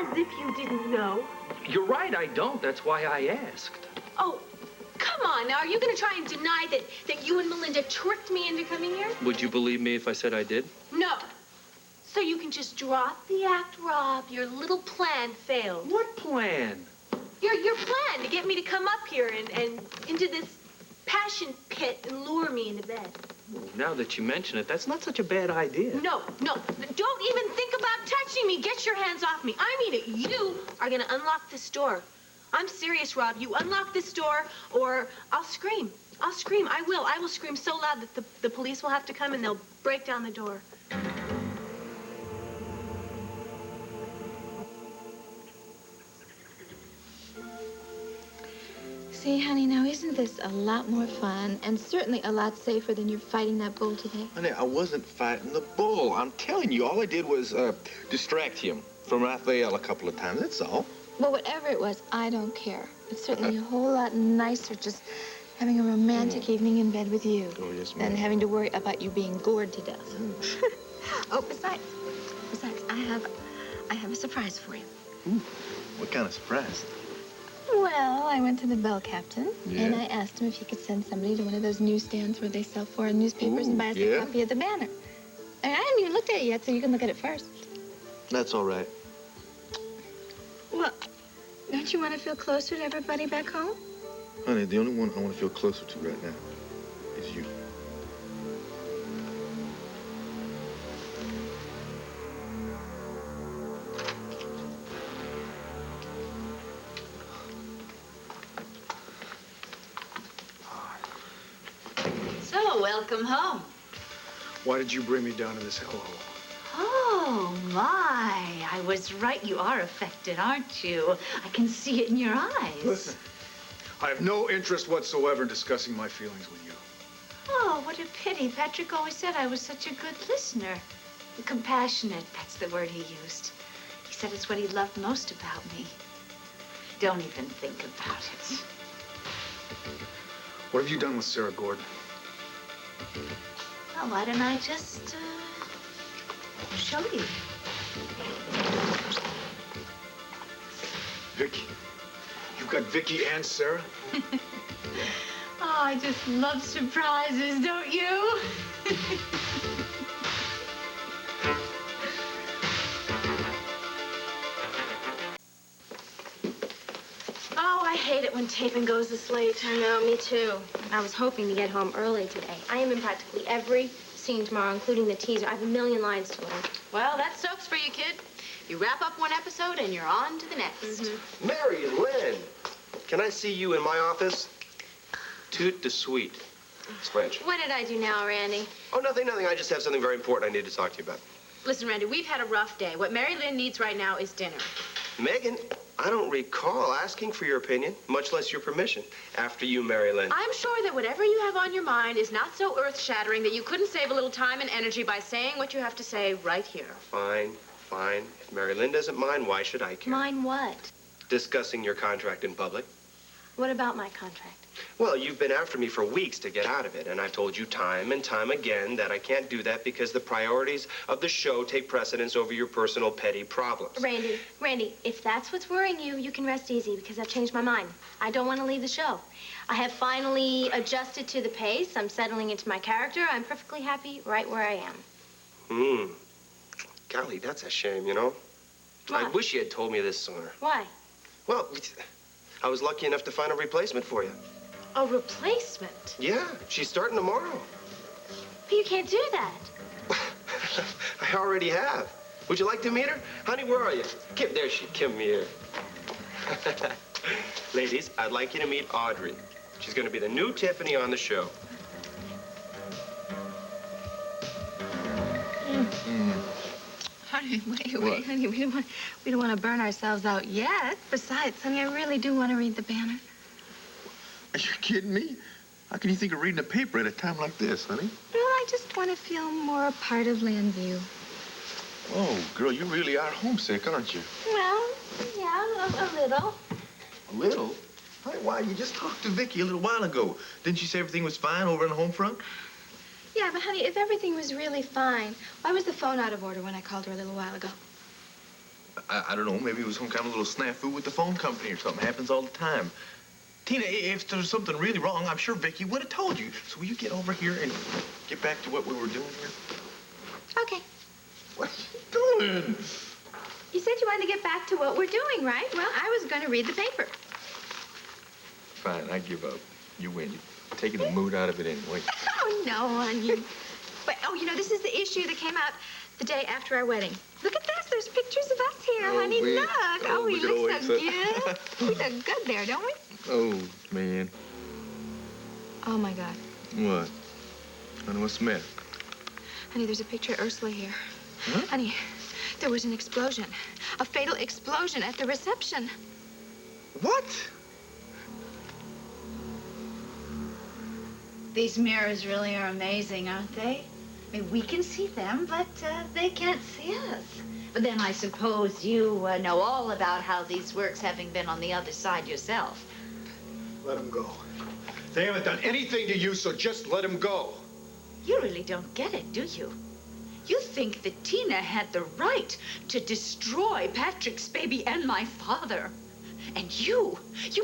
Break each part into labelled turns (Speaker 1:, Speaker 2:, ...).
Speaker 1: As if you didn't know.
Speaker 2: You're right, I don't. That's why I asked.
Speaker 1: Oh, come on. Now, are you going to try and deny that you and Melinda tricked me into coming here?
Speaker 2: Would you believe me if I said I did?
Speaker 1: No. So you can just drop the act, Rob. Your little plan failed.
Speaker 2: What plan?
Speaker 1: Your plan to get me to come up here and into this passion pit and lure me into bed.
Speaker 2: Now that you mention it, that's not such a bad idea.
Speaker 1: No. Don't even think about touching me. Get your hands off me. I mean it. You are going to unlock this door. I'm serious, Rob. You unlock this door or I'll scream. I'll scream. I will. I will scream so loud that the police will have to come and they'll break down the door.
Speaker 3: See, honey, now isn't this a lot more fun and certainly a lot safer than you're fighting that bull today?
Speaker 4: Honey, I wasn't fighting the bull. I'm telling you, all I did was distract him from Raphael a couple of times, that's all.
Speaker 3: Well, whatever it was, I don't care. It's certainly a whole lot nicer just having a romantic evening in bed with you than having to worry about you being gored to death. Oh, besides, I have a surprise for you.
Speaker 4: Ooh, what kind of surprise?
Speaker 3: Well, I went to the bell captain, and I asked him if he could send somebody to one of those newsstands where they sell foreign newspapers and buy us a copy of the banner. I haven't even looked at it yet, so you can look at it first.
Speaker 4: That's all right.
Speaker 3: Well, don't you want to feel closer to everybody back home?
Speaker 4: Honey, the only one I want to feel closer to right now is you.
Speaker 5: So, welcome home.
Speaker 6: Why did you bring me down to this hellhole?
Speaker 5: Oh, my. I was right. You are affected, aren't you? I can see it in your eyes.
Speaker 6: Listen, I have no interest whatsoever in discussing my feelings with you.
Speaker 5: Oh, what a pity. Patrick always said I was such a good listener. Compassionate, that's the word he used. He said it's what he loved most about me. Don't even think about it.
Speaker 6: What have you done with Sarah Gordon?
Speaker 5: Well, why don't I just, show you?
Speaker 6: Viki. You've got Viki and Sarah?
Speaker 5: Oh, I just love surprises, don't you?
Speaker 1: Oh, I hate it when taping goes this late.
Speaker 7: I know, me too. I was hoping to get home early today. I am in practically every scene tomorrow, including the teaser. I have a million lines to learn.
Speaker 1: Well, that soaks for you, kid. You wrap up one episode and you're on to the next.
Speaker 8: Mari Lynn, can I see you in my office? Tout de suite. It's French.
Speaker 7: What did I do now, Randy?
Speaker 8: Oh, nothing. I just have something very important I need to talk to you about.
Speaker 1: Listen, Randy, we've had a rough day. What Mari Lynn needs right now is dinner.
Speaker 8: Megan, I don't recall asking for your opinion, much less your permission, after you, Mari Lynn.
Speaker 1: I'm sure that whatever you have on your mind is not so earth-shattering that you couldn't save a little time and energy by saying what you have to say right here.
Speaker 8: Fine. If Mari Lynn doesn't mind, why should I care?
Speaker 1: Mind what?
Speaker 8: Discussing your contract in public.
Speaker 7: What about my contract?
Speaker 8: Well, you've been after me for weeks to get out of it, and I've told you time and time again that I can't do that because the priorities of the show take precedence over your personal petty problems.
Speaker 7: Randy, if that's what's worrying you, you can rest easy because I've changed my mind. I don't want to leave the show. I have finally adjusted to the pace. I'm settling into my character. I'm perfectly happy right where I am.
Speaker 8: Golly, that's a shame, you know?
Speaker 7: What?
Speaker 8: I wish you had told me this sooner.
Speaker 7: Why?
Speaker 8: Well, I was lucky enough to find a replacement for you.
Speaker 1: A replacement?
Speaker 8: Yeah, she's starting tomorrow.
Speaker 7: But you can't do that.
Speaker 8: I already have. Would you like to meet her? Honey, where are you? Kim, there she, Kim here. Ladies, I'd like you to meet Audrey. She's going to be the new Tiffany on the show.
Speaker 3: Honey, wait, honey, we don't want to burn ourselves out yet. Besides, honey, I really do want to read the banner.
Speaker 4: Are you kidding me? How can you think of reading a paper at a time like this, honey?
Speaker 3: Well, I just want to feel more a part of Llanview.
Speaker 4: Oh, girl, you really are homesick, aren't you?
Speaker 3: Well, yeah, a little.
Speaker 4: A little? Honey, why? You just talked to Viki a little while ago. Didn't she say everything was fine over on the home front?
Speaker 3: Yeah, but honey, if everything was really fine, why was the phone out of order when I called her a little while ago?
Speaker 4: I don't know, maybe it was some kind of little snafu with the phone company or something. Happens all the time. Tina, if there's something really wrong, I'm sure Viki would have told you. So will you get over here and get back to what we were doing here?
Speaker 3: Okay.
Speaker 4: What are you doing?
Speaker 3: You said you wanted to get back to what we're doing, right? Well, I was going to read the paper.
Speaker 4: Fine, I give up. You win. You're taking the mood out of it anyway.
Speaker 3: Oh, no, honey. But, oh, you know, this is the issue that came out the day after our wedding. Look at this. There's pictures of us here, honey.
Speaker 4: wait.
Speaker 3: Look. Oh, we
Speaker 4: look
Speaker 3: look
Speaker 4: at
Speaker 3: so
Speaker 4: all
Speaker 3: good. We look good there, don't we?
Speaker 4: Oh, man.
Speaker 3: Oh, my God.
Speaker 4: What? Honey, what's the matter?
Speaker 3: Honey, there's a picture of Ursula here.
Speaker 4: Huh?
Speaker 3: Honey, there was an explosion. A fatal explosion at the reception.
Speaker 4: What?
Speaker 5: These mirrors really are amazing, aren't they? I mean, we can see them, but they can't see us. But then I suppose you know all about how these works, having been on the other side yourself.
Speaker 6: Let them go. They haven't done anything to you, so just let them go.
Speaker 5: You really don't get it, do you? You think that Tina had the right to destroy Patrick's baby and my father. And you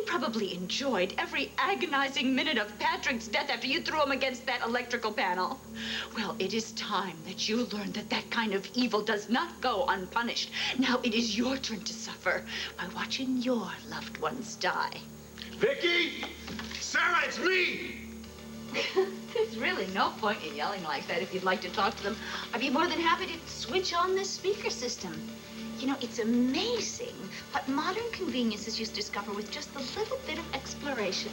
Speaker 5: probably enjoyed every agonizing minute of Patrick's death after you threw him against that electrical panel. Well, it is time that you learn that that kind of evil does not go unpunished. Now it is your turn to suffer by watching your loved ones die.
Speaker 6: Viki! Sarah, it's me!
Speaker 5: There's really no point in yelling like that if you'd like to talk to them. I'd be more than happy to switch on this speaker system. You know, it's amazing what modern conveniences you discover with just a little bit of exploration.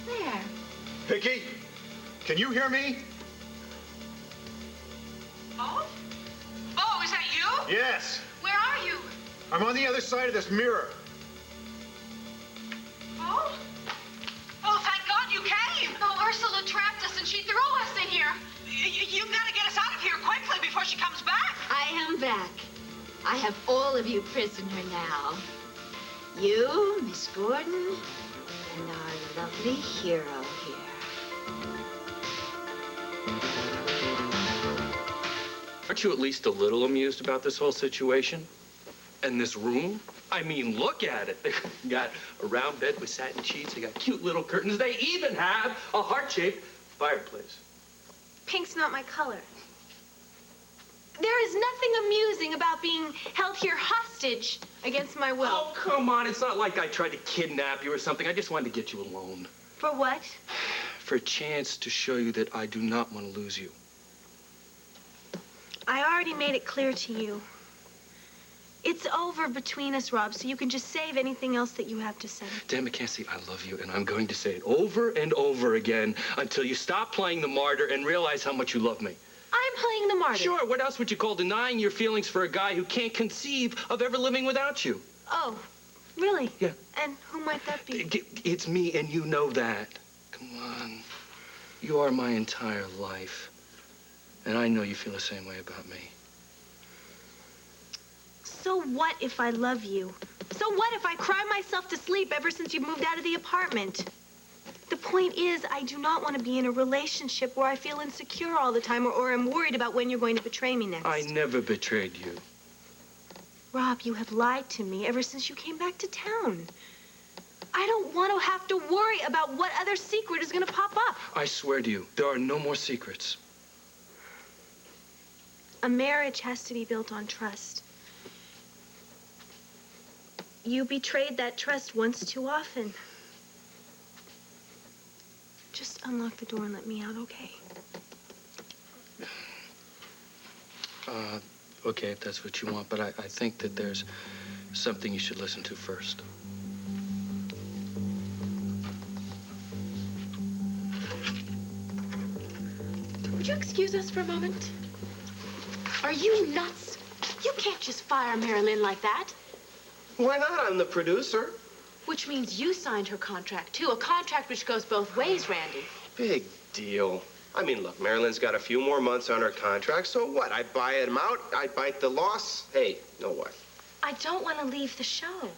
Speaker 5: There.
Speaker 6: Viki, can you hear me?
Speaker 1: Oh? Oh, is that you?
Speaker 6: Yes.
Speaker 1: Where are you?
Speaker 6: I'm on the other side of this mirror.
Speaker 1: Oh? Oh, thank God you came. Oh, Ursula trapped us and she threw us in here. You've got to get us out of here quickly before she comes back.
Speaker 5: I am back. I have all of you prisoner now. You, Miss Gordon, and our lovely hero here.
Speaker 2: Aren't you at least a little amused about this whole situation? And this room? I mean, look at it. They got a round bed with satin sheets. They got cute little curtains. They even have a heart-shaped fireplace.
Speaker 1: Pink's not my color. There is nothing amusing about being held here hostage against my will.
Speaker 2: Oh, come on. It's not like I tried to kidnap you or something. I just wanted to get you alone.
Speaker 1: For what?
Speaker 2: For a chance to show you that I do not want to lose you.
Speaker 1: I already made it clear to you. It's over between us, Rob, so you can just save anything else that you have to say.
Speaker 2: Damn it, Cassie, I love you, and I'm going to say it over and over again until you stop playing the martyr and realize how much you love me.
Speaker 1: I'm playing the martyr.
Speaker 2: Sure, what else would you call denying your feelings for a guy who can't conceive of ever living without you?
Speaker 1: Oh, really?
Speaker 2: Yeah.
Speaker 1: And who might that be?
Speaker 2: It's me, and you know that. Come on. You are my entire life. And I know you feel the same way about me.
Speaker 1: So what if I love you? So what if I cry myself to sleep ever since you moved out of the apartment? The point is, I do not want to be in a relationship where I feel insecure all the time or am worried about when you're going to betray me next.
Speaker 2: I never betrayed you.
Speaker 1: Rob, you have lied to me ever since you came back to town. I don't want to have to worry about what other secret is going to pop up.
Speaker 2: I swear to you, there are no more secrets.
Speaker 1: A marriage has to be built on trust. You betrayed that trust once too often. Just unlock the door and let me out, okay?
Speaker 2: Okay, if that's what you want, but I think that there's something you should listen to first.
Speaker 1: Would you excuse us for a moment? Are you nuts? You can't just fire Mari Lynn like that.
Speaker 8: Why not? I'm the producer.
Speaker 1: Which means you signed her contract, too. A contract which goes both ways, Randy.
Speaker 8: Big deal. I mean, look, Mari Lynn's got a few more months on her contract, so what? I buy him out, I bite the loss. Hey, know what?
Speaker 1: I don't want to leave the show.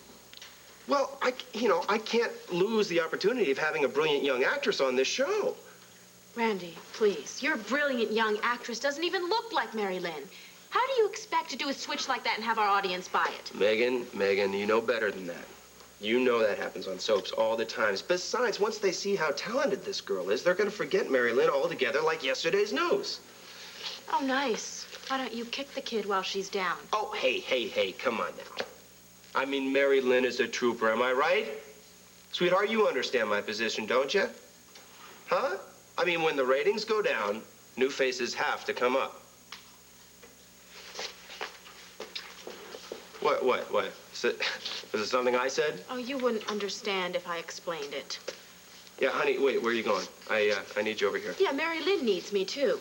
Speaker 8: Well, I can't lose the opportunity of having a brilliant young actress on this show.
Speaker 1: Randy, please. Your brilliant young actress doesn't even look like Mari Lynn. How do you expect to do a switch like that and have our audience buy it?
Speaker 8: Megan, you know better than that. You know that happens on soaps all the time. Besides, once they see how talented this girl is, they're going to forget Mari Lynn altogether like yesterday's news.
Speaker 1: Oh, nice. Why don't you kick the kid while she's down?
Speaker 8: Oh, hey, come on now. I mean, Mari Lynn is a trooper, am I right? Sweetheart, you understand my position, don't you? Huh? I mean, when the ratings go down, new faces have to come up. What? Was it something I said?
Speaker 1: Oh, you wouldn't understand if I explained it.
Speaker 8: Yeah, honey, wait, where are you going? I need you over here.
Speaker 1: Yeah, Mari Lynn needs me, too.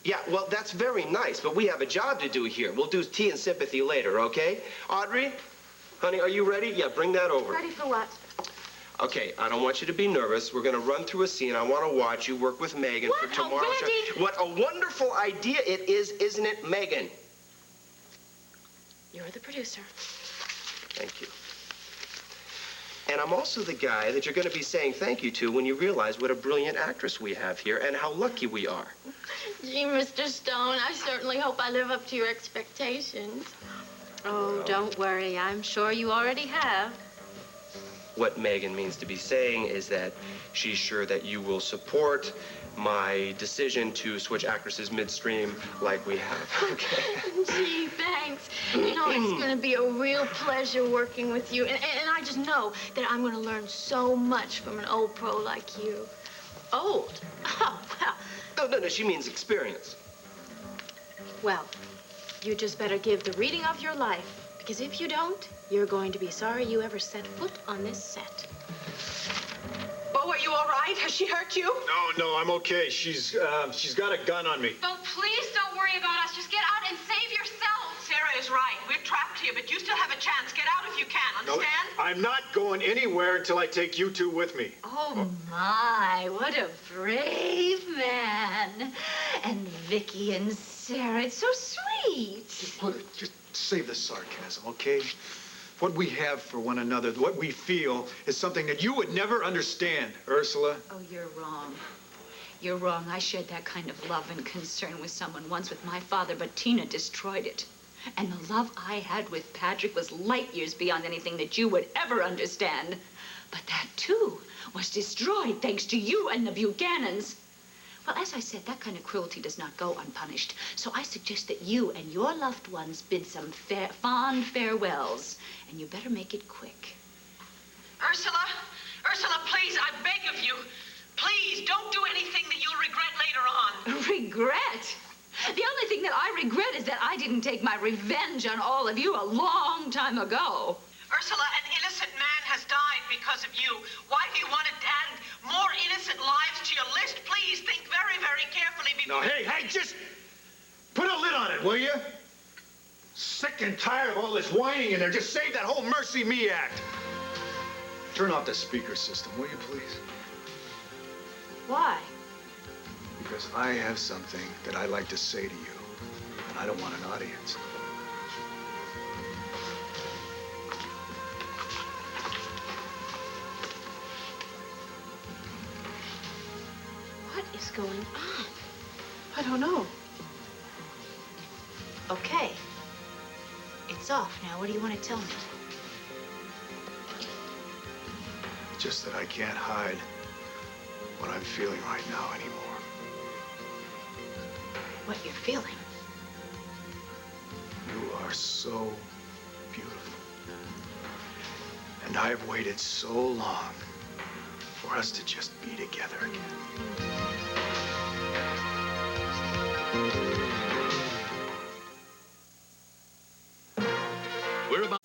Speaker 8: Yeah, well, that's very nice, but we have a job to do here. We'll do tea and sympathy later, okay? Audrey, honey, are you ready? Yeah, bring that over.
Speaker 1: Ready for what?
Speaker 8: Okay, I don't want you to be nervous. We're going to run through a scene. I want to watch you work with Megan for tomorrow's show. What a wonderful idea it is, isn't it, Megan?
Speaker 1: You're the producer.
Speaker 8: Thank you. And I'm also the guy that you're going to be saying thank you to when you realize what a brilliant actress we have here and how lucky we are.
Speaker 7: Gee, Mr. Stone, I certainly hope I live up to your expectations.
Speaker 1: Oh, don't worry. I'm sure you already have.
Speaker 8: What Megan means to be saying is that she's sure that you will support my decision to switch actresses midstream like we have. Okay.
Speaker 7: Gee, thanks. You know, it's going to be a real pleasure working with you. And I just know that I'm going to learn so much from an old pro like you.
Speaker 1: Old? Oh, well.
Speaker 8: No, she means experience.
Speaker 1: Well, you just better give the reading of your life. Because if you don't, you're going to be sorry you ever set foot on this set.
Speaker 9: Bo, are you all right? Has she hurt you?
Speaker 6: No, I'm okay. She's got a gun on me.
Speaker 10: Bo, please don't worry about us. Just get out and save yourself.
Speaker 9: Sarah is right. We're trapped here, but you still have a chance. Get out if you can, understand?
Speaker 6: No, I'm not going anywhere until I take you two with me.
Speaker 5: Oh, my, what a brave man. And Viki and Sarah, it's so sweet.
Speaker 6: Just save the sarcasm, okay? What we have for one another, what we feel, is something that you would never understand, Ursula.
Speaker 5: Oh, you're wrong. You're wrong. I shared that kind of love and concern with someone once with my father, but Tina destroyed it. And the love I had with Patrick was light years beyond anything that you would ever understand. But that, too, was destroyed thanks to you and the Buchanans. Well, as I said, that kind of cruelty does not go unpunished. So I suggest that you and your loved ones bid some fond farewells. And you better make it quick.
Speaker 9: Ursula, please, I beg of you. Please, don't do anything that you'll regret later on.
Speaker 5: Regret? The only thing that I regret is that I didn't take my revenge on all of you a long time ago.
Speaker 9: Ursula, an innocent man has died because of you. Why do you want to add more innocent lives to your list? Please think very, very carefully before...
Speaker 6: No, hey, just put a lid on it, will you? Sick and tired of all this whining in there. Just save that whole Mercy Me act. Turn off the speaker system, will you, please?
Speaker 1: Why?
Speaker 6: Because I have something that I'd like to say to you, and I don't want an audience.
Speaker 1: What is going on?
Speaker 9: I don't know.
Speaker 5: Okay. It's off now. What do you want to tell me?
Speaker 6: Just that I can't hide what I'm feeling right now anymore.
Speaker 5: What you're feeling?
Speaker 6: You are so beautiful. And I've waited so long for us to just be together again.
Speaker 2: We're about...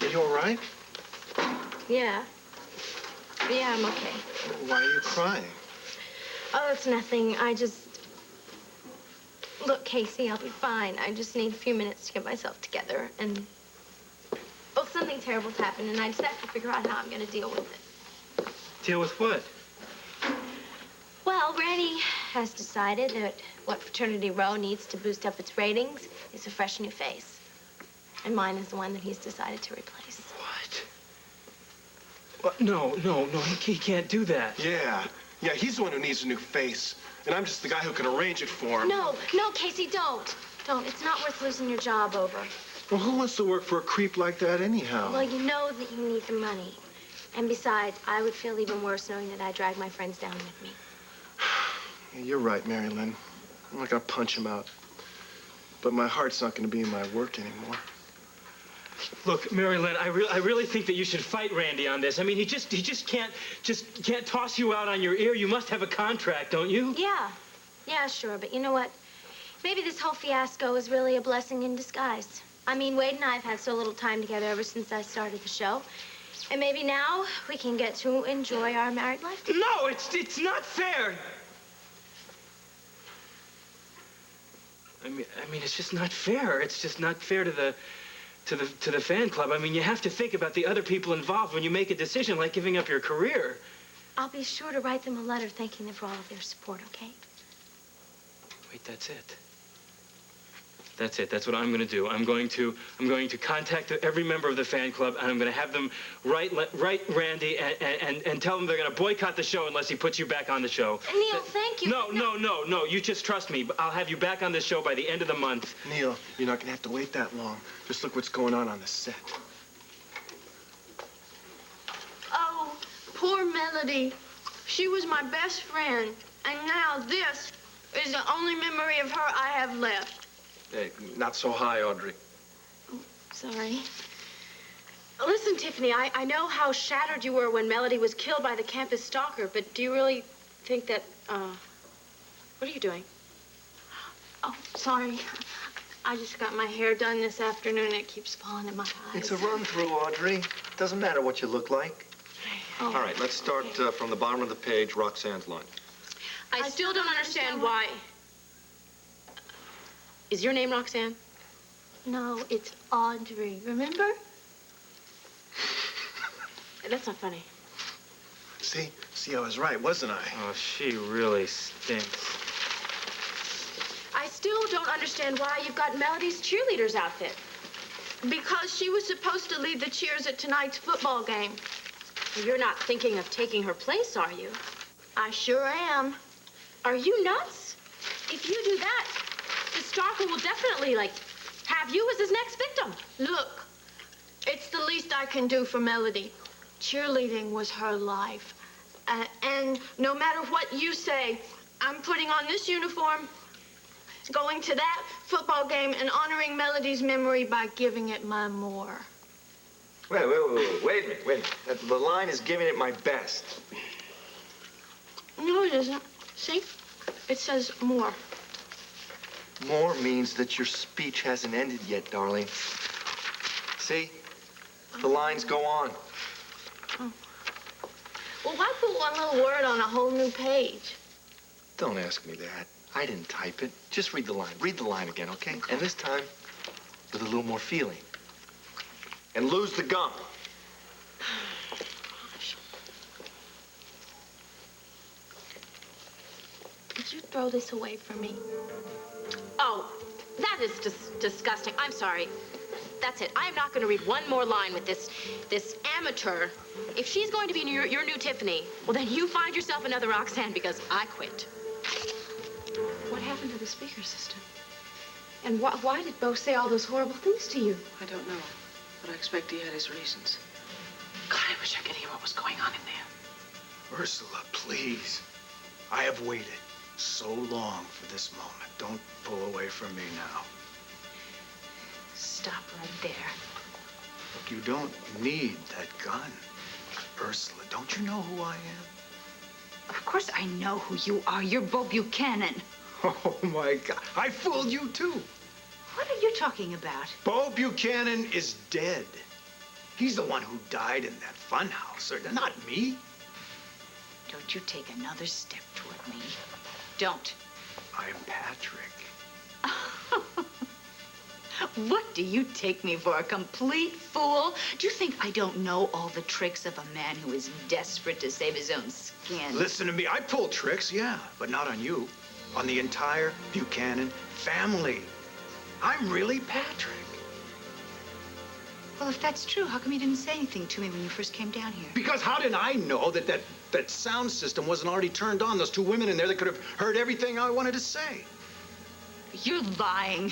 Speaker 4: Are you all right?
Speaker 7: Yeah. Yeah, I'm okay.
Speaker 4: Why are you crying?
Speaker 7: Oh, it's nothing. I just... Look, Casey, I'll be fine. I just need a few minutes to get myself together. And... Well, something terrible's happened, and I just have to figure out how I'm going to deal with it.
Speaker 2: Deal with what?
Speaker 7: Well, Randy has decided that what Fraternity Row needs to boost up its ratings is a fresh new face. And mine is the one that he's decided to replace.
Speaker 2: What? No, he can't do that.
Speaker 4: Yeah, Yeah, he's the one who needs a new face. And I'm just the guy who can arrange it for him.
Speaker 7: No, Casey, don't. Don't. It's not worth losing your job over.
Speaker 4: Well, who wants to work for a creep like that anyhow?
Speaker 7: Well, you know that you need the money. And besides, I would feel even worse knowing that I dragged my friends down with me.
Speaker 4: Yeah, you're right, Mari Lynn. I'm not gonna punch him out. But my heart's not gonna be in my work anymore.
Speaker 2: Look, Mari Lynn, I really think that you should fight Randy on this. I mean, he just can't toss you out on your ear. You must have a contract, don't you?
Speaker 7: Yeah, sure. But you know what? Maybe this whole fiasco is really a blessing in disguise. I mean, Wade and I have had so little time together ever since I started the show. And maybe now we can get to enjoy our married life together.
Speaker 2: No, it's not fair. I mean, it's just not fair. It's just not fair to the fan club. I mean, you have to think about the other people involved when you make a decision like giving up your career.
Speaker 7: I'll be sure to write them a letter thanking them for all of their support, okay?
Speaker 2: Wait, that's it. That's it. That's what I'm going to do. I'm going to contact every member of the fan club, and I'm going to have them write Randy and tell them they're going to boycott the show unless he puts you back on the show.
Speaker 7: Neil, thank you.
Speaker 2: No. You just trust me. I'll have you back on the show by the end of the month.
Speaker 4: Neil, you're not gonna have to wait that long. Just look what's going on the set.
Speaker 1: Oh, poor Melody. She was my best friend. And now this is the only memory of her I have left.
Speaker 4: Hey, not so high, Audrey.
Speaker 1: Sorry.
Speaker 11: Listen, Tiffany, I know how shattered you were when Melody was killed by the campus stalker, but do you really think that, what are you doing?
Speaker 1: Oh, sorry. I just got my hair done this afternoon. It keeps falling in my eyes.
Speaker 6: It's a run-through, Audrey. Doesn't matter what you look like.
Speaker 1: Oh.
Speaker 6: All right, let's start from the bottom of the page, Roxanne's line.
Speaker 11: I still don't understand why. Is your name Roxanne?
Speaker 1: No, it's Audrey. Remember?
Speaker 11: That's not funny.
Speaker 4: See, I was right, wasn't I?
Speaker 2: Oh, she really stinks.
Speaker 11: I still don't understand why you've got Melody's cheerleader's outfit.
Speaker 1: Because she was supposed to lead the cheers at tonight's football game.
Speaker 11: You're not thinking of taking her place, are you?
Speaker 1: I sure am.
Speaker 11: Are you nuts? If you do that, the stalker will definitely, have you as his next victim.
Speaker 1: Look, it's the least I can do for Melody. Cheerleading was her life. And no matter what you say, I'm putting on this uniform, going to that football game, and honoring Melody's memory by giving it my more.
Speaker 6: Wait a minute. The line is giving it my best.
Speaker 1: No, it isn't. See? It says more.
Speaker 6: More means that your speech hasn't ended yet, darling. See? The lines go on.
Speaker 1: Oh. Well, why put one little word on a whole new page?
Speaker 6: Don't ask me that. I didn't type it. Just read the line. Read the line again, okay? And this time, with a little more feeling. And lose the gum.
Speaker 1: Could you throw this away from me?
Speaker 11: Oh, that is just disgusting. I'm sorry. That's it. I am not going to read one more line with this amateur. If she's going to be your new Tiffany, well, then you find yourself another Roxanne, because I quit. What happened to the speaker system? And why did Bo say all those horrible things to you?
Speaker 9: I don't know, but I expect he had his reasons. God, I wish I could hear what was going on in there.
Speaker 6: Ursula, please. I have waited so long for this moment. Don't pull away from me now.
Speaker 5: Stop right there.
Speaker 6: Look, you don't need that gun. Ursula, don't you know who I am?
Speaker 5: Of course I know who you are. You're Bo Buchanan.
Speaker 6: Oh, my God. I fooled you, too.
Speaker 5: What are you talking about?
Speaker 6: Bo Buchanan is dead. He's the one who died in that funhouse, not me.
Speaker 5: Don't you take another step toward me. Don't.
Speaker 6: I'm Patrick.
Speaker 5: What do you take me for, a complete fool? Do you think I don't know all the tricks of a man who is desperate to save his own skin?
Speaker 6: Listen to me. I pull tricks, yeah, but not on you. On the entire Buchanan family. I'm really Patrick.
Speaker 5: Well, if that's true, how come you didn't say anything to me when you first came down here?
Speaker 6: Because how did I know that sound system wasn't already turned on? Those two women in there that could have heard everything I wanted to say.
Speaker 5: You're lying.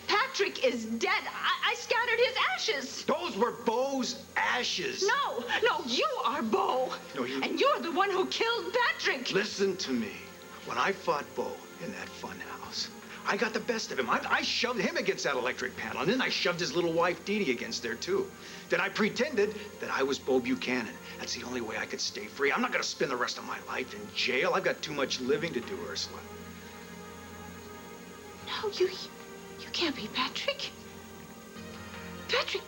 Speaker 5: Patrick is dead. I scattered his ashes.
Speaker 6: Those were Bo's ashes.
Speaker 5: No, you are Bo.
Speaker 6: No, you...
Speaker 5: And you're the one who killed Patrick.
Speaker 6: Listen to me. When I fought Bo in that funhouse, I got the best of him. I shoved him against that electric panel, and then I shoved his little wife, Dee Dee, against there, too. Then I pretended that I was Bo Buchanan. That's the only way I could stay free. I'm not going to spend the rest of my life in jail. I've got too much living to do, Ursula.
Speaker 5: No, you can't be Patrick. Patrick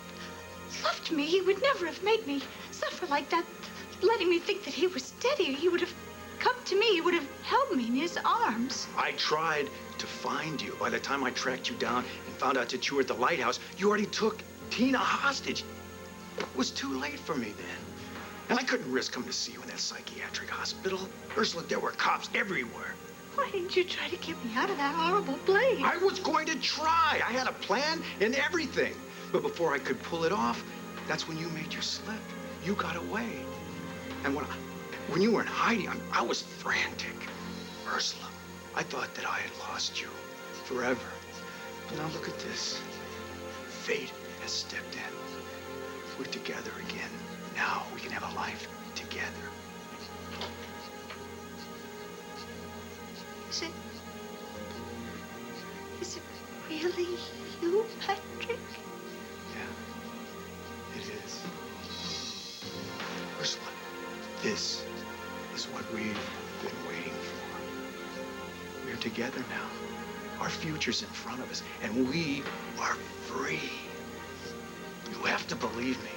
Speaker 5: loved me. He would never have made me suffer like that, letting me think that he was dead. He would have come to me. He would have held me in his arms.
Speaker 6: I tried to find you. By the time I tracked you down and found out that you were at the lighthouse, you already took Tina hostage. It was too late for me then. And I couldn't risk coming to see you in that psychiatric hospital. Ursula, there were cops everywhere.
Speaker 5: Why didn't you try to get me out of that horrible place?
Speaker 6: I was going to try. I had a plan and everything. But before I could pull it off, that's when you made your slip. You got away. And when you were in hiding, I was frantic. Ursula, I thought that I had lost you forever. But now look at this. Fate has stepped in. We're together again. Now we can have a life together.
Speaker 5: Is it really you, Patrick?
Speaker 6: Yeah, it is. Ursula, this is what we've been waiting for. We're together now. Our future's in front of us, and we are free. You have to believe me.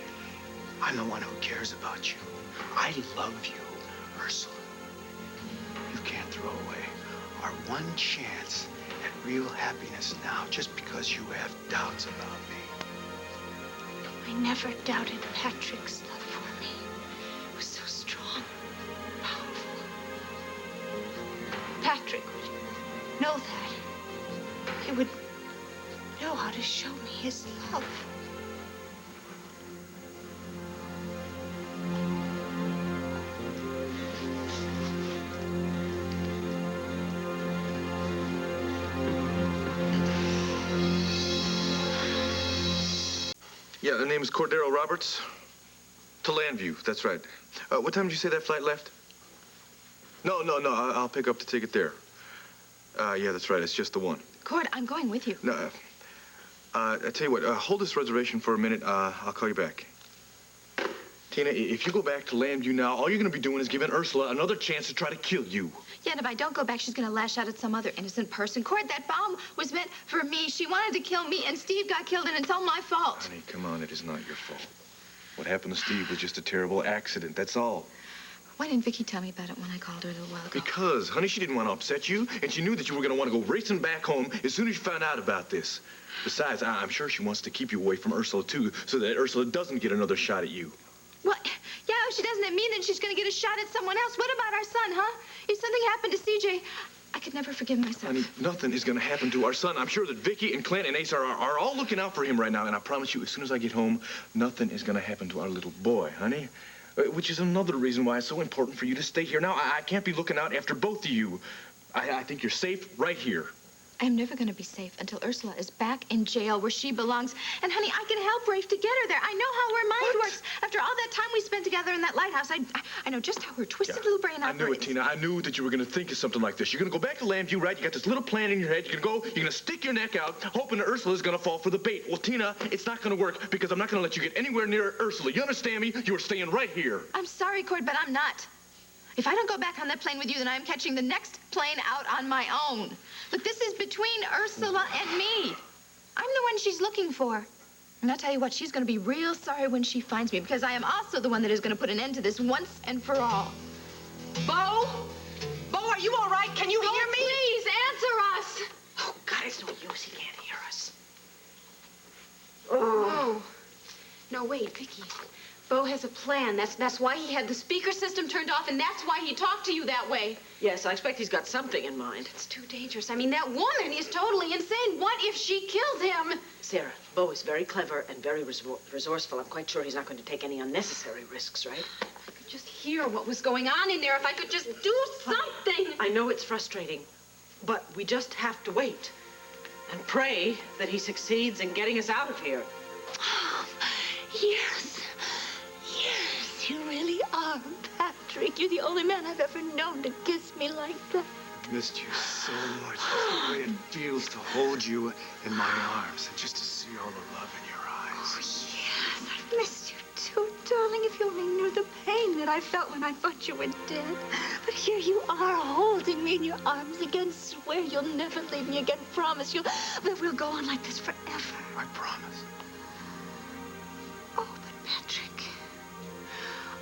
Speaker 6: I'm the one who cares about you. I love you, Ursula. You can't throw away our one chance at real happiness now just because you have doubts about me.
Speaker 5: I never doubted Patrick's love for me. It was so strong, powerful. Patrick would know that. He would know how to show me his love.
Speaker 4: Yeah, the name is Cordero Roberts. To Llanview, that's right. What time did you say that flight left? No, I'll pick up the ticket there. Yeah, that's right, it's just the one.
Speaker 3: Cord, I'm going with you.
Speaker 4: No, I tell you what, hold this reservation for a minute. I'll call you back. Tina, if you go back to Llanview now, all you're going to be doing is giving Ursula another chance to try to kill you.
Speaker 3: Yeah, and if I don't go back, she's going to lash out at some other innocent person. Cord, that bomb was meant for me. She wanted to kill me, and Steve got killed, and it's all my fault.
Speaker 4: Honey, come on, it is not your fault. What happened to Steve was just a terrible accident, that's all.
Speaker 3: Why didn't Viki tell me about it when I called her a little while ago?
Speaker 4: Because, honey, she didn't want to upset you, and she knew that you were going to want to go racing back home as soon as you found out about this. Besides, I'm sure she wants to keep you away from Ursula, too, so that Ursula doesn't get another shot at you.
Speaker 3: What? Yeah, if she doesn't at me, then she's going to get a shot at someone else. What about our son, huh? If something happened to CJ, I could never forgive myself.
Speaker 4: Honey, nothing is going to happen to our son. I'm sure that Viki and Clint and Ace are all looking out for him right now, and I promise you, as soon as I get home, nothing is going to happen to our little boy, honey. Which is another reason why it's so important for you to stay here. Now, I can't be looking out after both of you. I think you're safe right here.
Speaker 3: I'm never going to be safe until Ursula is back in jail where she belongs. And, honey, I can help Rafe to get her there. I know how her mind works. After all that time we spent together in that lighthouse, I know just how her twisted little brain operates.
Speaker 4: I knew it, Tina. I knew that you were going to think of something like this. You're going to go back to Llanview, right? You got this little plan in your head. You're going to stick your neck out, hoping that Ursula's going to fall for the bait. Well, Tina, it's not going to work because I'm not going to let you get anywhere near Ursula. You understand me? You are staying right here.
Speaker 3: I'm sorry, Cord, but I'm not. If I don't go back on that plane with you, then I'm catching the next plane out on my own. Look, this is between Ursula and me. I'm the one she's looking for. And I'll tell you what, she's going to be real sorry when she finds me, because I am also the one that is going to put an end to this once and for all.
Speaker 9: Bo? Bo, are you all right? Can you hear me?
Speaker 11: Please, answer us!
Speaker 9: Oh, God, it's no use. He can't hear us.
Speaker 11: Oh. No, wait, Viki. Bo has a plan. That's why he had the speaker system turned off, and that's why he talked to you that way.
Speaker 9: Yes, I expect he's got something in mind.
Speaker 11: It's too dangerous. I mean, that woman is totally insane. What if she kills him?
Speaker 9: Sarah, Bo is very clever and very resourceful. I'm quite sure he's not going to take any unnecessary risks, right?
Speaker 11: I could just hear what was going on in there. If I could just do something.
Speaker 9: I know it's frustrating, but we just have to wait and pray that he succeeds in getting us out of here.
Speaker 3: Yes. Yes, you really are, Patrick. You're the only man I've ever known to kiss me like that.
Speaker 6: I've missed you so much. Just the way it feels to hold you in my arms and just to see all the love in your eyes.
Speaker 3: Oh, yes, I've missed you too, darling. If you only knew the pain that I felt when I thought you were dead. But here you are, holding me in your arms again. Swear you'll never leave me again. Promise that we'll go on like this forever.
Speaker 6: I promise.
Speaker 3: Oh, but Patrick,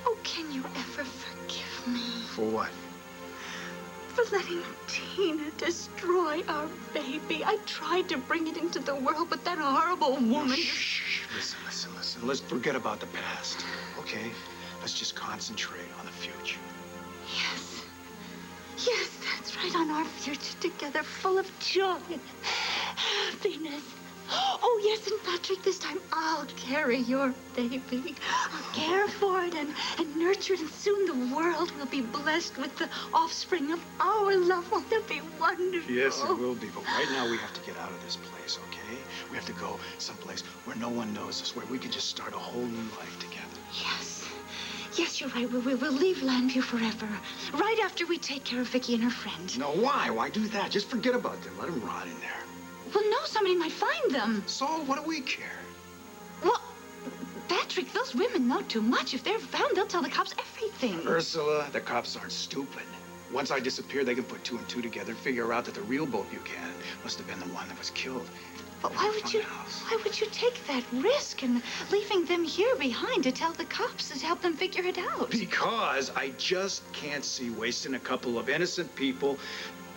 Speaker 3: oh, can you ever forgive me?
Speaker 6: For what?
Speaker 3: For letting Tina destroy our baby. I tried to bring it into the world, but that horrible woman...
Speaker 6: Shh. Listen. Let's forget about the past, okay? Let's just concentrate on the future.
Speaker 3: Yes, that's right, on our future together, full of joy and happiness. Oh, yes, and Patrick, this time I'll carry your baby. I'll care for it and nurture it, and soon the world will be blessed with the offspring of our love. Won't that be wonderful?
Speaker 6: Yes, it will be, but right now we have to get out of this place, okay? We have to go someplace where no one knows us, where we can just start a whole new life together.
Speaker 3: Yes, you're right. We'll leave Llanview forever. Right after we take care of Viki and her friend.
Speaker 6: No, why? Why do that? Just forget about them. Let them rot in there.
Speaker 3: Well, no, somebody might find them.
Speaker 6: So, what do we care?
Speaker 3: Well, Patrick, those women know too much. If they're found, they'll tell the cops everything.
Speaker 6: Ursula, the cops aren't stupid. Once I disappear, they can put two and two together, figure out that the real Bo Buchanan must have been the one that was killed.
Speaker 3: But why would you take that risk and leaving them here behind to tell the cops to help them figure it out?
Speaker 6: Because I just can't see wasting a couple of innocent people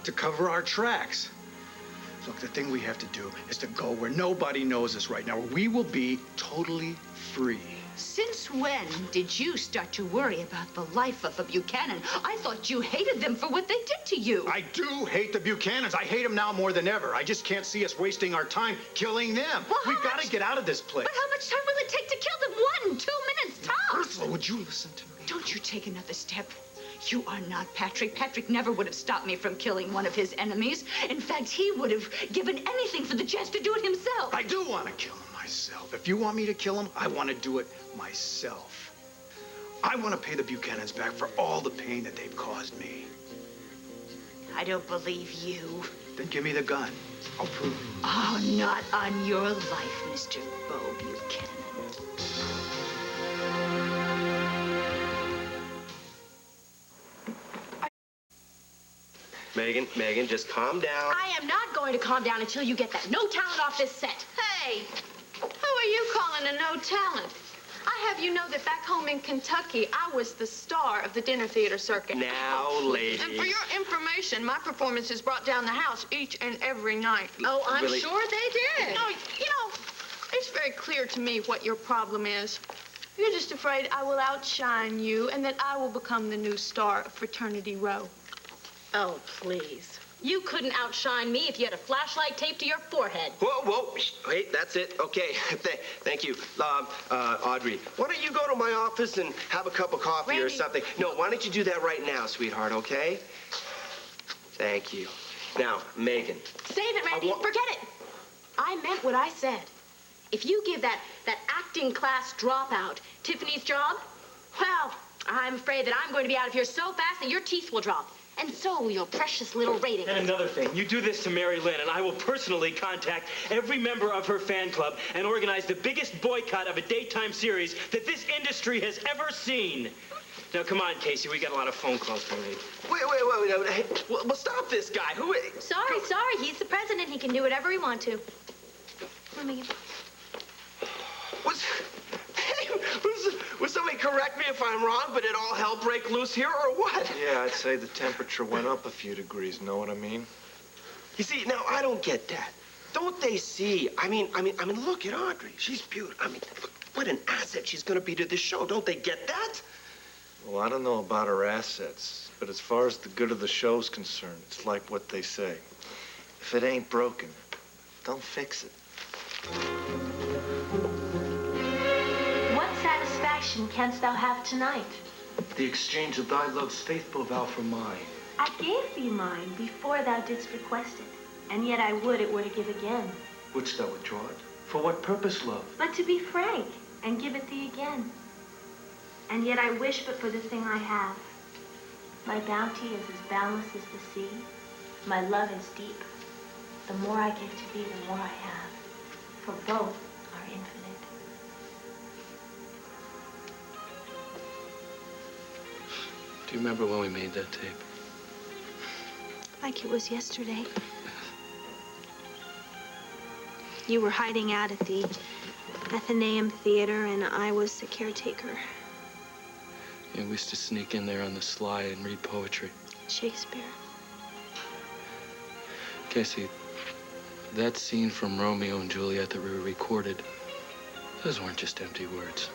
Speaker 6: to cover our tracks. Look, the thing we have to do is to go where nobody knows us right now, where we will be totally free.
Speaker 5: Since when did you start to worry about the life of a Buchanan? I thought you hated them for what they did to you.
Speaker 6: I do hate the Buchanans. I hate them now more than ever. I just can't see us wasting our time killing them.
Speaker 5: Well,
Speaker 6: We've got to get out of this place.
Speaker 5: But how much time will it take to kill them? 1, 2 minutes tops.
Speaker 6: Ursula, would you listen to me?
Speaker 5: Don't you take another step. You are not Patrick. Patrick never would have stopped me from killing one of his enemies. In fact, he would have given anything for the chance to do it himself.
Speaker 6: I do want to kill him myself. If you want me to kill him, I want to do it myself. I want to pay the Buchanans back for all the pain that they've caused me.
Speaker 5: I don't believe you.
Speaker 6: Then give me the gun. I'll prove it.
Speaker 5: Oh, not on your life, Mr. Bo Buchanan.
Speaker 8: Megan, just calm down.
Speaker 11: I am not going to calm down until you get that no talent off this set.
Speaker 1: Hey, who are you calling a no talent? I have you know that back home in Kentucky, I was the star of the dinner theater circuit.
Speaker 8: Now, ladies.
Speaker 1: And for your information, my performances brought down the house each and every night.
Speaker 11: Oh, I'm
Speaker 8: Really?
Speaker 11: sure they did.
Speaker 1: No, you know, it's very clear to me what your problem is. You're just afraid I will outshine you and that I will become the new star of Fraternity Row.
Speaker 11: Oh, please. You couldn't outshine me if you had a flashlight taped to your forehead.
Speaker 8: Whoa. Wait, that's it. Okay, thank you. Audrey, why don't you go to my office and have a cup of coffee or something? No, why don't you do that right now, sweetheart, okay? Thank you. Now, Megan.
Speaker 11: Save it, Randy. Forget it. I meant what I said. If you give that acting class dropout Tiffany's job, well, I'm afraid that I'm going to be out of here so fast that your teeth will drop. And so will your precious little ratings.
Speaker 12: And another thing, you do this to Mari Lynn, and I will personally contact every member of her fan club and organize the biggest boycott of a daytime series that this industry has ever seen. Now, come on, Casey, we got a lot of phone calls to make.
Speaker 8: Wait. Hey, well, stop this guy. Who is...
Speaker 7: Sorry. He's the president. He can do whatever he wants to. Let me get...
Speaker 8: Would somebody correct me if I'm wrong, but did all hell break loose here or what?
Speaker 4: Yeah, I'd say the temperature went up a few degrees, know what I mean?
Speaker 8: You see, now I don't get that. Don't they see? I mean, look at Audrey. She's beautiful. I mean, look, what an asset she's going to be to this show. Don't they get that?
Speaker 4: Well, I don't know about her assets, but as far as the good of the show's concerned, it's like what they say. If it ain't broken, don't fix it.
Speaker 1: What satisfaction canst thou have tonight?
Speaker 6: The exchange of thy love's faithful vow for mine.
Speaker 1: I gave thee mine before thou didst request it, and yet I would it were to give again.
Speaker 6: Wouldst thou withdraw it? For what purpose, love?
Speaker 1: But to be frank, and give it thee again. And yet I wish but for the thing I have. My bounty is as boundless as the sea. My love is deep. The more I give to thee, the more I have. For both are infinite.
Speaker 2: Do you remember when we made that tape?
Speaker 1: Like it was yesterday. You were hiding out at the Athenaeum Theater, and I was the caretaker.
Speaker 2: Yeah, we used to sneak in there on the sly and read poetry.
Speaker 1: Shakespeare.
Speaker 2: Cassie, that scene from Romeo and Juliet that we recorded, those weren't just empty words.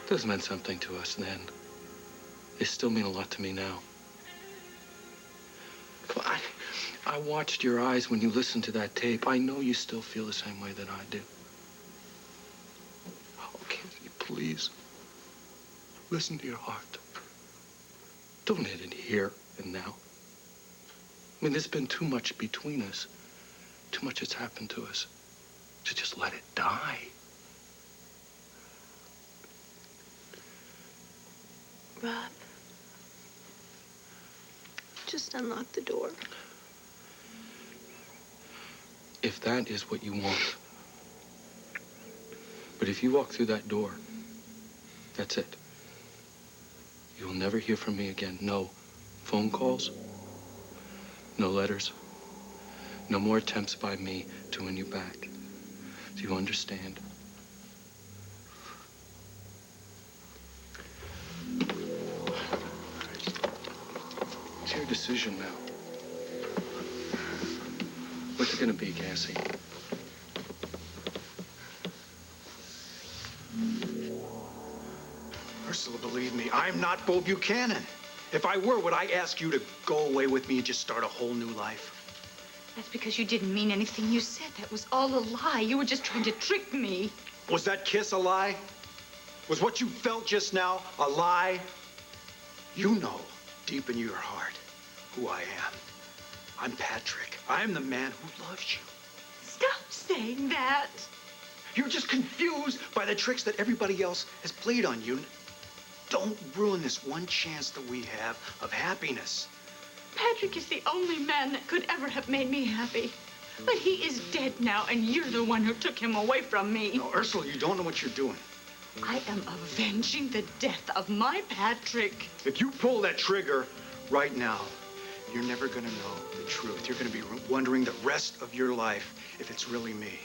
Speaker 2: Those meant something to us then. They still mean a lot to me now. I watched your eyes when you listened to that tape. I know you still feel the same way that I do. Oh, Cassie, please. Listen to your heart. Don't hit it here and now. I mean, there's been too much between us. Too much has happened to us to just let it die.
Speaker 1: Rob, just unlock the door.
Speaker 2: If that is what you want. But if you walk through that door, that's it. You'll never hear from me again. No phone calls, no letters, no more attempts by me to win you back. Do you understand? It's your decision now. What's it gonna be, Cassie?
Speaker 6: Ursula, believe me, I'm not Bo Buchanan. If I were, would I ask you to go away with me and just start a whole new life?
Speaker 5: That's because you didn't mean anything you said. That was all a lie. You were just trying to trick me.
Speaker 6: Was that kiss a lie? Was what you felt just now a lie? You know, deep in your heart, who I am. I'm Patrick. I'm the man who loves you.
Speaker 5: Stop saying that.
Speaker 6: You're just confused by the tricks that everybody else has played on you. Don't ruin this one chance that we have of happiness.
Speaker 5: Patrick is the only man that could ever have made me happy. But he is dead now, and you're the one who took him away from me.
Speaker 6: No, Ursula, you don't know what you're doing.
Speaker 5: I am avenging the death of my Patrick.
Speaker 6: If you pull that trigger right now, you're never gonna know the truth. You're gonna be wondering the rest of your life if it's really me.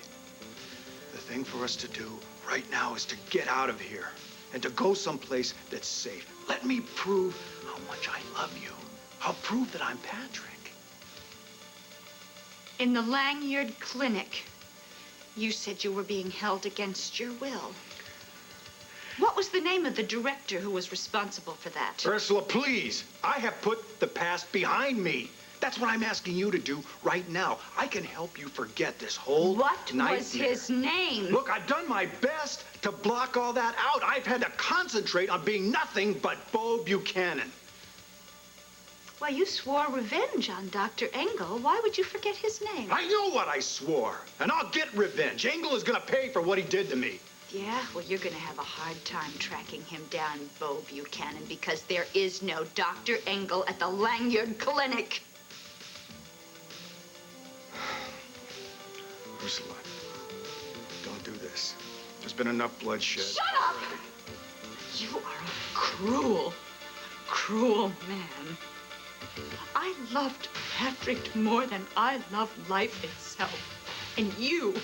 Speaker 6: The thing for us to do right now is to get out of here and to go someplace that's safe. Let me prove how much I love you. I'll prove that I'm Patrick.
Speaker 5: In the Llanview clinic, you said you were being held against your will. What was the name of the director who was responsible for that?
Speaker 6: Ursula, please. I have put the past behind me. That's what I'm asking you to do right now. I can help you forget this whole nightmare.
Speaker 5: What was his name?
Speaker 6: Look, I've done my best to block all that out. I've had to concentrate on being nothing but Bo Buchanan.
Speaker 5: Well, you swore revenge on Dr. Engel. Why would you forget his name?
Speaker 6: I know what I swore, and I'll get revenge. Engel is gonna pay for what he did to me.
Speaker 5: Yeah, well, you're gonna have a hard time tracking him down, Bo Buchanan, because there is no Dr. Engel at the Llanview clinic.
Speaker 6: Ursula, don't do this. There's been enough bloodshed.
Speaker 5: Shut up! You are a cruel, cruel man. I loved Patrick more than I loved life itself. And you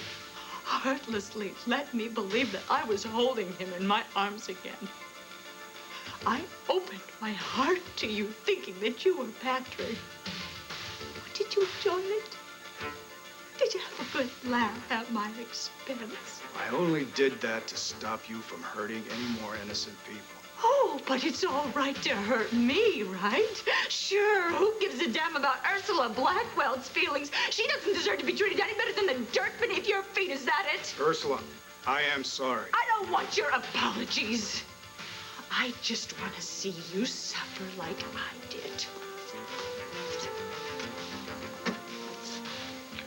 Speaker 5: heartlessly let me believe that I was holding him in my arms again. I opened my heart to you thinking that you were Patrick. Did you enjoy it? Did you have a good laugh at my expense?
Speaker 6: I only did that to stop you from hurting any more innocent people.
Speaker 9: Oh, but it's all right to hurt me, right? Sure, who gives a damn about Ursula Blackwell's feelings? She doesn't deserve to be treated any better than the dirt beneath your feet, is that it?
Speaker 6: Ursula, I am sorry.
Speaker 9: I don't want your apologies. I just want to see you suffer like I did.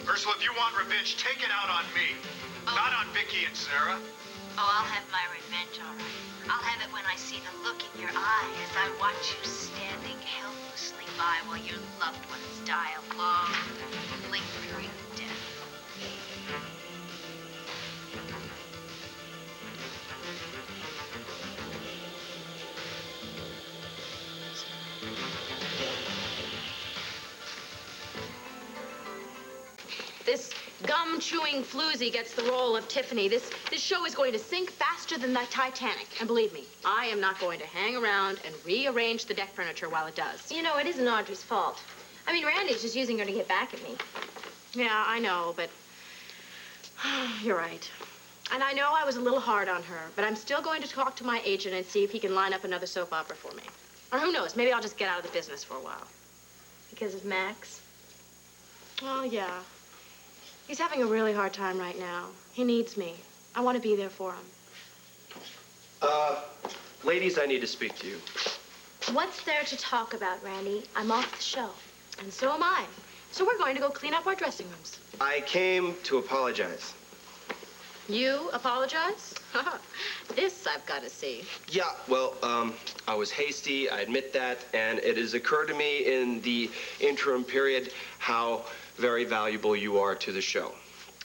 Speaker 6: Ursula, if you want revenge, take it out on me. Not on Viki and Sarah.
Speaker 5: Oh, I'll have my revenge, all right. I'll have it when I see the look in your eye as I watch you standing helplessly by while your loved ones die a long, lingering death.
Speaker 11: This gum-chewing floozy gets the role of Tiffany. This show is going to sink faster than the Titanic. And believe me, I am not going to hang around and rearrange the deck furniture while it does.
Speaker 7: You know, it isn't Audrey's fault. I mean, Randy's just using her to get back at me.
Speaker 11: Yeah, I know, but you're right. And I know I was a little hard on her, but I'm still going to talk to my agent and see if he can line up another soap opera for me. Or who knows, maybe I'll just get out of the business for a while.
Speaker 7: Because of Max?
Speaker 11: Oh, yeah. He's having a really hard time right now. He needs me. I want to be there for him.
Speaker 8: Ladies, I need to speak to you.
Speaker 7: What's there to talk about, Randy? I'm off the show.
Speaker 11: And so am I. So we're going to go clean up our dressing rooms.
Speaker 8: I came to apologize.
Speaker 11: You apologize? This I've got to see.
Speaker 8: Yeah, well, I was hasty, I admit that, and it has occurred to me in the interim period how very valuable you are to the show.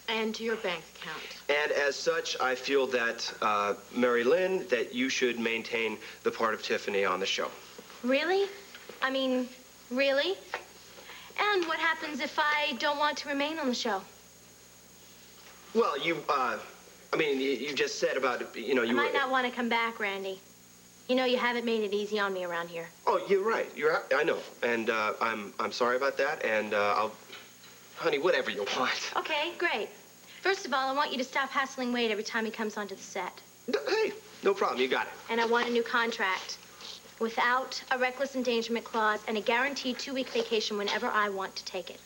Speaker 11: And to your bank account.
Speaker 8: And as such, I feel that, Mari Lynn, that you should maintain the part of Tiffany on the show.
Speaker 7: Really? I mean, really? And what happens if I don't want to remain on the show?
Speaker 8: Well, you just said about, you know, you
Speaker 7: I might not want to come back, Randy. You know, you haven't made it easy on me around here.
Speaker 8: Oh, you're right. I know. And, I'm sorry about that, and, honey, whatever you want.
Speaker 7: Okay, great. First of all, I want you to stop hassling Wade every time he comes onto the set.
Speaker 8: Hey, no problem. You got it.
Speaker 7: And I want a new contract without a reckless endangerment clause and a guaranteed 2-week vacation whenever I want to take it.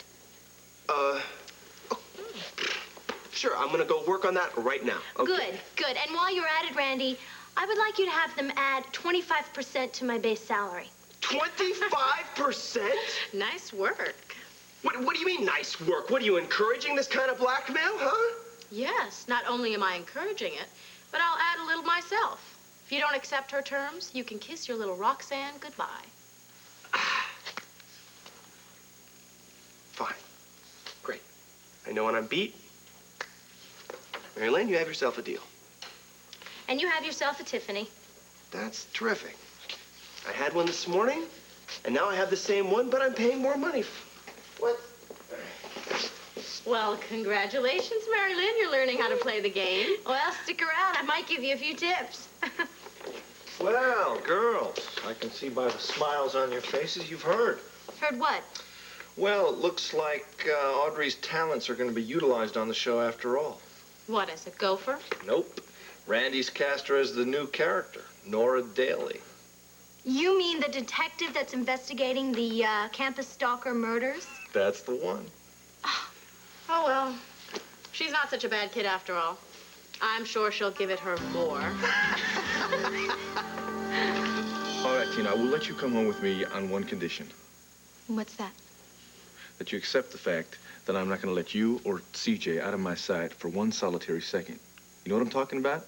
Speaker 8: Sure, I'm gonna go work on that right now. Okay.
Speaker 7: Good. And while you're at it, Randy, I would like you to have them add 25% to my base salary.
Speaker 8: 25%?
Speaker 11: Nice work.
Speaker 8: What do you mean, nice work? What, are you encouraging this kind of blackmail, huh?
Speaker 11: Yes, not only am I encouraging it, but I'll add a little myself. If you don't accept her terms, you can kiss your little Roxanne goodbye.
Speaker 8: Fine. Great. I know when I'm beat. Mari Lynn, you have yourself a deal.
Speaker 7: And you have yourself a Tiffany.
Speaker 8: That's terrific. I had one this morning, and now I have the same one, but I'm paying more money. What?
Speaker 11: Well, congratulations, Mari Lynn. You're learning how to play the game.
Speaker 7: Well, stick around. I might give you a few tips.
Speaker 13: Well, girls, I can see by the smiles on your faces you've heard.
Speaker 7: Heard what?
Speaker 13: Well, it looks like Audrey's talents are going to be utilized on the show after all.
Speaker 11: What, as a gopher?
Speaker 13: Nope. Randy's cast her as the new character, Nora Daly.
Speaker 7: You mean the detective that's investigating the campus stalker murders?
Speaker 13: That's the one.
Speaker 11: Oh, well, she's not such a bad kid after all. I'm sure she'll give it her more.
Speaker 4: All right, Tina, I will let you come home with me on one condition.
Speaker 3: What's that?
Speaker 4: That you accept the fact that I'm not going to let you or CJ out of my sight for one solitary second. You know what I'm talking about?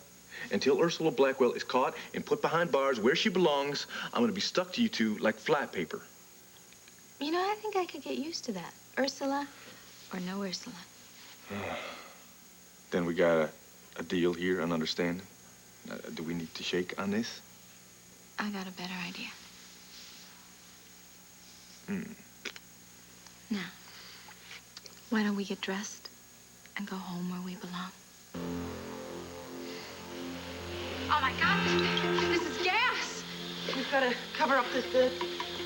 Speaker 4: Until Ursula Blackwell is caught and put behind bars where she belongs, I'm going to be stuck to you two like fly paper.
Speaker 3: You know, I think I could get used to that. Ursula or no Ursula.
Speaker 4: Then we got a deal here, an understanding. Do we need to shake on this?
Speaker 3: I got a better idea. Now, why don't we get dressed and go home where we belong?
Speaker 10: Oh, my God. This is gas.
Speaker 9: We've got to cover up the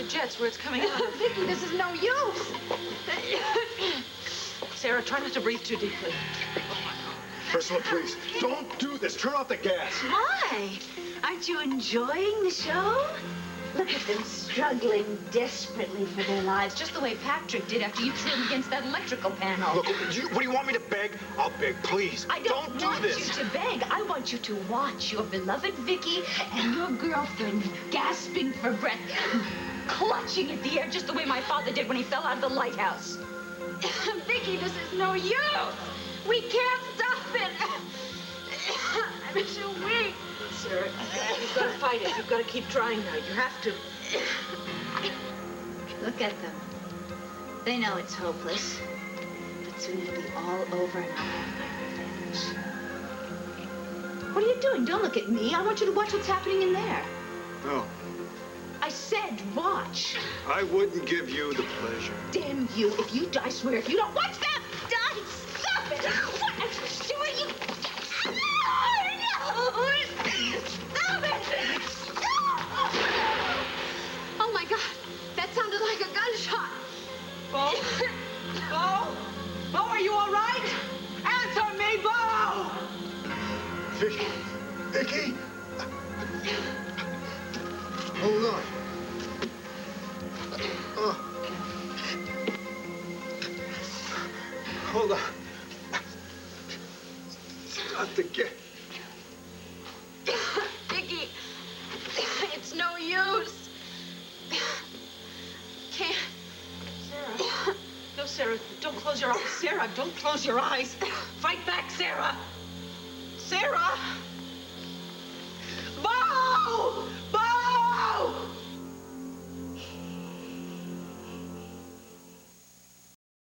Speaker 9: jets where it's coming out of.
Speaker 10: Viki, this is no use.
Speaker 9: Sarah, try not to breathe too deeply.
Speaker 6: Ursula, please, don't do this. Turn off the gas.
Speaker 5: Why? Aren't you enjoying the show? Look at them struggling desperately for their lives, just the way Patrick did after you threw him against that electrical panel.
Speaker 6: Look, what do you want me to beg? I'll beg, please.
Speaker 5: I don't
Speaker 6: do
Speaker 5: want
Speaker 6: this.
Speaker 5: you to beg. I want you to watch your beloved Viki and your girlfriend gasping for breath, clutching at the air just the way my father did when he fell out of the lighthouse.
Speaker 9: Viki, this is no use. We can't stop it. I'm too weak.
Speaker 1: Sarah, you've got to fight it. You've got to keep trying now. You have to.
Speaker 5: Look at them. They know it's hopeless. But soon it'll be all over and I'll have my revenge. What are you doing? Don't look at me. I want you to watch what's happening in there.
Speaker 6: No,
Speaker 5: I said watch.
Speaker 6: I wouldn't give you the pleasure.
Speaker 5: Damn you. If you die, I swear, if you don't watch them die, stop it. What are you doing? You... No! Stop it! Stop!
Speaker 11: Oh my God, that sounded like a gunshot.
Speaker 9: Bo? Bo? Bo, are you all right? Answer me, Bo!
Speaker 6: Viki! Viki! Hold on. Hold on. Stop the gas.
Speaker 11: Viki, it's no use. Can't.
Speaker 1: Sarah. No, Sarah. Don't close your eyes. Sarah, don't close your eyes. Fight back, Sarah. Sarah.